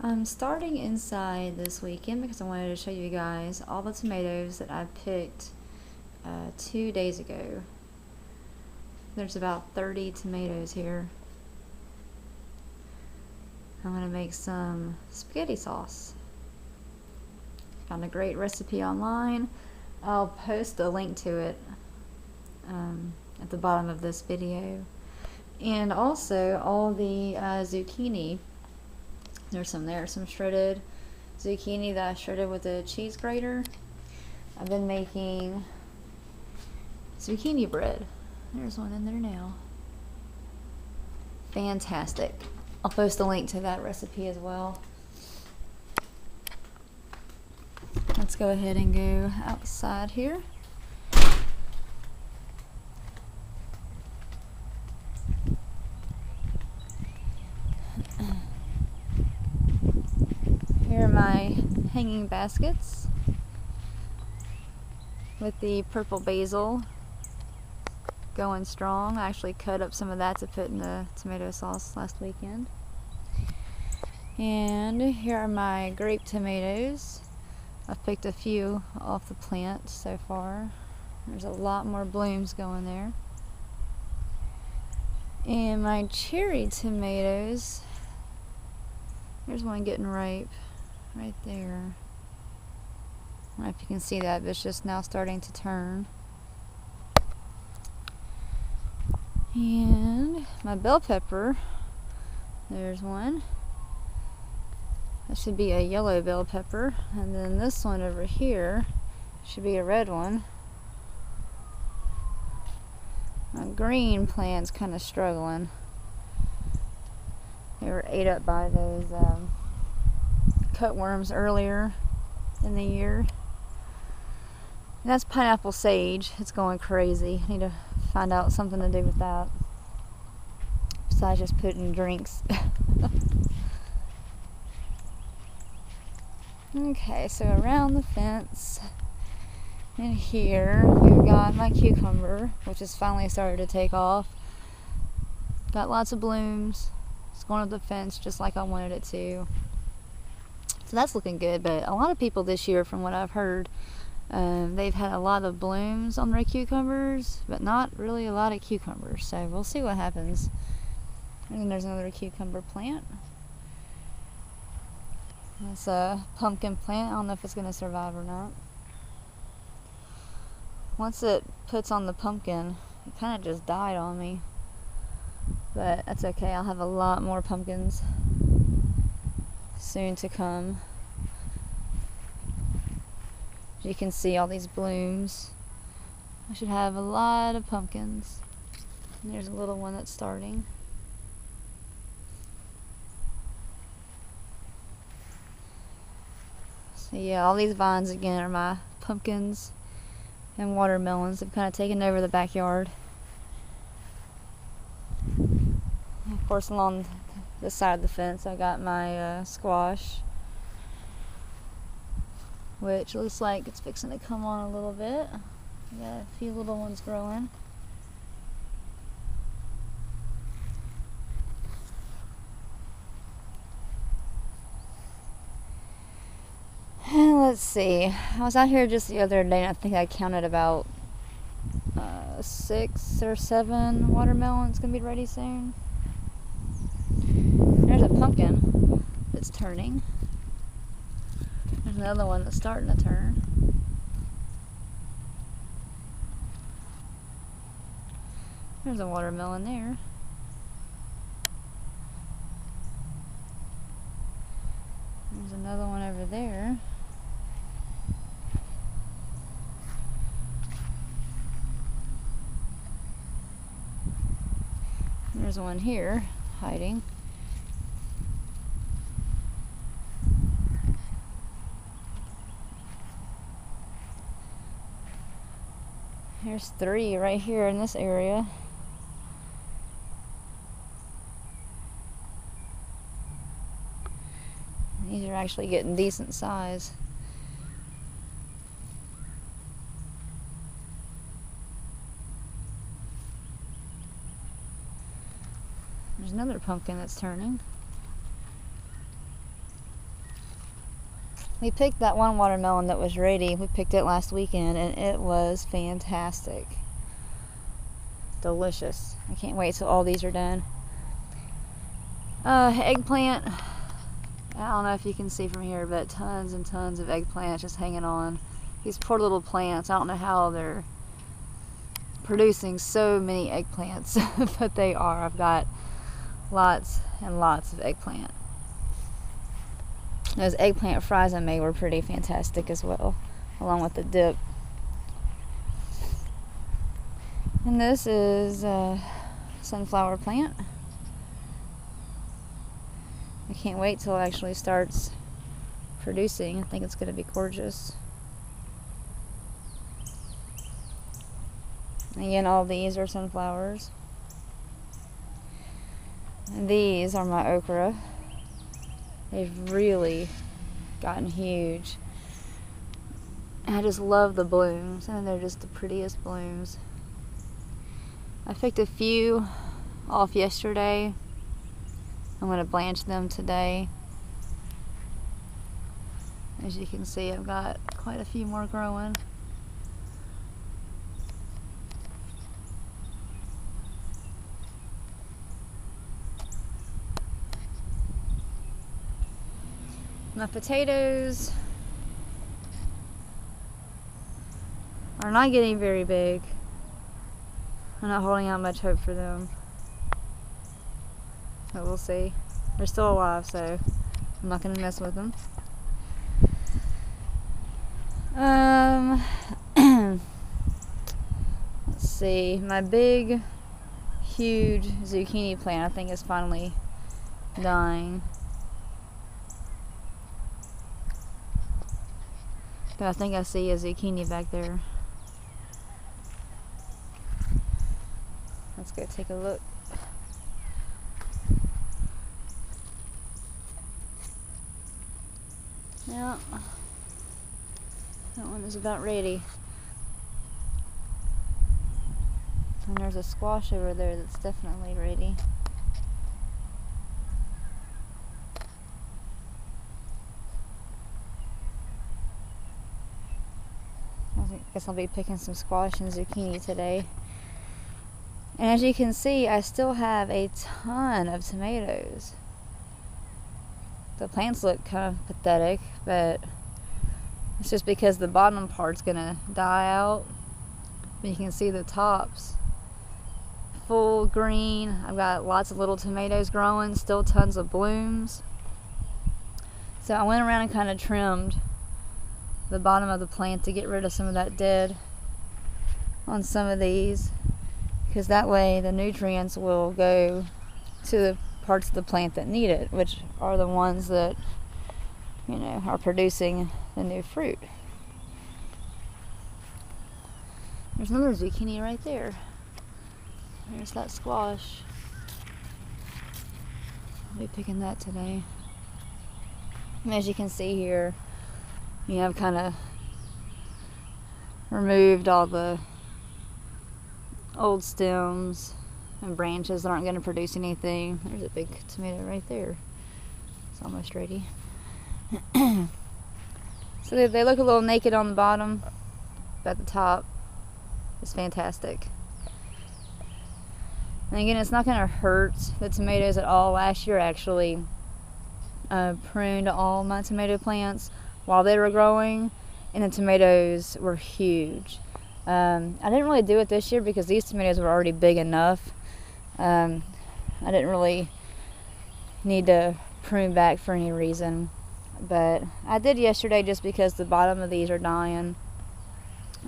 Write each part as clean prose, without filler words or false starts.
I'm starting inside this weekend because I wanted to show you guys all the tomatoes that I picked 2 days ago. There's about 30 tomatoes here. I'm going to make some spaghetti sauce. Found a great recipe online. I'll post a link to it at the bottom of this video. And also all the zucchini. There's some shredded zucchini that I shredded with a cheese grater. I've been making zucchini bread. There's one in there now. Fantastic. I'll post a link to that recipe as well. Let's go ahead and go outside here. Here are my hanging baskets with the purple basil going strong. I actually cut up some of that to put in the tomato sauce last weekend. And here are my grape tomatoes. I've picked a few off the plant so far. There's a lot more blooms going there. And my cherry tomatoes, there's one getting ripe right there. I don't know if you can see that, but it's just now starting to turn. And my bell pepper, there's one. That should be a yellow bell pepper. And then this one over here should be a red one. My green plant's kind of struggling. They were ate up by those cutworms earlier in the year. And that's pineapple sage. It's going crazy. I need to find out something to do with that besides just putting drinks. Okay, so around the fence in here we've got my cucumber, which has finally started to take off. Got lots of blooms. It's going up the fence just like I wanted it to. So that's looking good, but a lot of people this year, from what I've heard, they've had a lot of blooms on their cucumbers, but not really a lot of cucumbers. So we'll see what happens. And then there's another cucumber plant. It's a pumpkin plant. I don't know if it's going to survive or not. Once it puts on the pumpkin, it kind of just died on me. But that's okay. I'll have a lot more pumpkins soon to come. As you can see, all these blooms. I should have a lot of pumpkins. And there's a little one that's starting. So yeah, all these vines again are my pumpkins and watermelons. They've kind of taken over the backyard. Of course, along this side of the fence, I got my squash, which looks like it's fixing to come on a little bit. Got a few little ones growing. And let's see. I was out here just the other day, and I think I counted about 6 or 7 watermelons gonna be ready soon. There's a pumpkin that's turning. There's another one that's starting to turn. There's a watermelon there. There's another one over there. There's one here hiding. There's 3 right here in this area. These are actually getting decent size. There's another pumpkin that's turning. We picked that one watermelon that was ready. We picked it last weekend and it was fantastic. Delicious. I can't wait till all these are done. Eggplant. I don't know if you can see from here, but tons and tons of eggplant just hanging on. These poor little plants. I don't know how they're producing so many eggplants, but they are. I've got lots and lots of eggplant. Those eggplant fries I made were pretty fantastic as well, along with the dip. And this is a sunflower plant. I can't wait till it actually starts producing. I think it's going to be gorgeous. Again, all these are sunflowers. And these are my okra. They've really gotten huge. And I just love the blooms, and they're just the prettiest blooms. I picked a few off yesterday. I'm going to blanch them today. As you can see, I've got quite a few more growing. My potatoes are not getting very big. I'm not holding out much hope for them. But we'll see. They're still alive, so I'm not going to mess with them. Let's see. My big, huge zucchini plant, I think, is finally dying. But I think I see a zucchini back there. Let's go take a look. Yeah, that one is about ready. And there's a squash over there that's definitely ready. I guess I'll be picking some squash and zucchini today. And as you can see, I still have a ton of tomatoes. The plants look kind of pathetic, but it's just because the bottom part's gonna die out. But you can see the tops full green. I've got lots of little tomatoes growing, still tons of blooms. So I went around and kind of trimmed the bottom of the plant to get rid of some of that dead on some of these, because that way the nutrients will go to the parts of the plant that need it, which are the ones that, you know, are producing the new fruit. There's another zucchini right there. There's that squash. I'll be picking that today. And as you can see here, you know, I've kind of removed all the old stems and branches that aren't going to produce anything. There's a big tomato right there. It's almost ready. So they look a little naked on the bottom, but at the top it's fantastic. And again, it's not going to hurt the tomatoes at all. Last year I actually pruned all my tomato plants while they were growing, and the tomatoes were huge. I didn't really do it this year because these tomatoes were already big enough. I didn't really need to prune back for any reason, but I did yesterday just because the bottom of these are dying,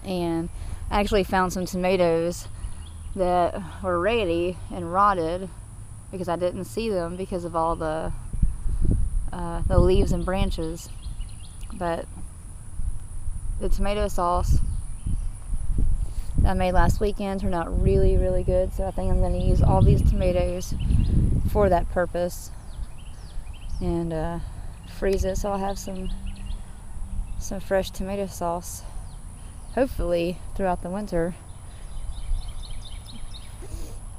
and I actually found some tomatoes that were ready and rotted because I didn't see them because of all the leaves and branches. But the tomato sauce that I made last weekend turned out really, really good, so I think I'm going to use all these tomatoes for that purpose and freeze it so I'll have some fresh tomato sauce, hopefully throughout the winter.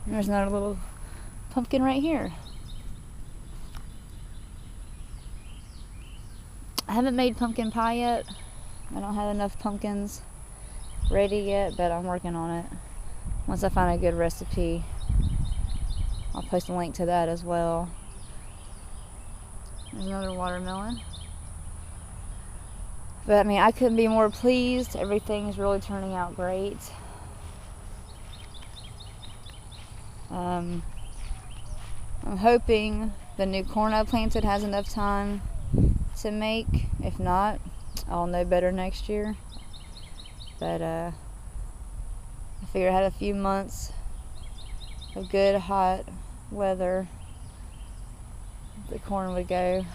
There's another little pumpkin right here. haven't made pumpkin pie yet. I don't have enough pumpkins ready yet, but I'm working on it. Once I find a good recipe, I'll post a link to that as well. There's another watermelon. But I mean, I couldn't be more pleased. Everything's really turning out great. I'm hoping the new corn I planted has enough time to make. If not, I'll know better next year. But I figured I had a few months of good hot weather, the corn would go.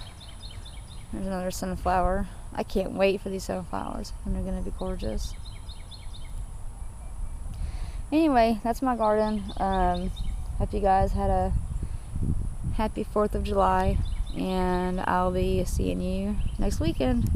There's another sunflower. I can't wait for these sunflowers, and they're gonna be gorgeous. Anyway, that's my garden. Hope you guys had a happy 4th of July, and I'll be seeing you next weekend.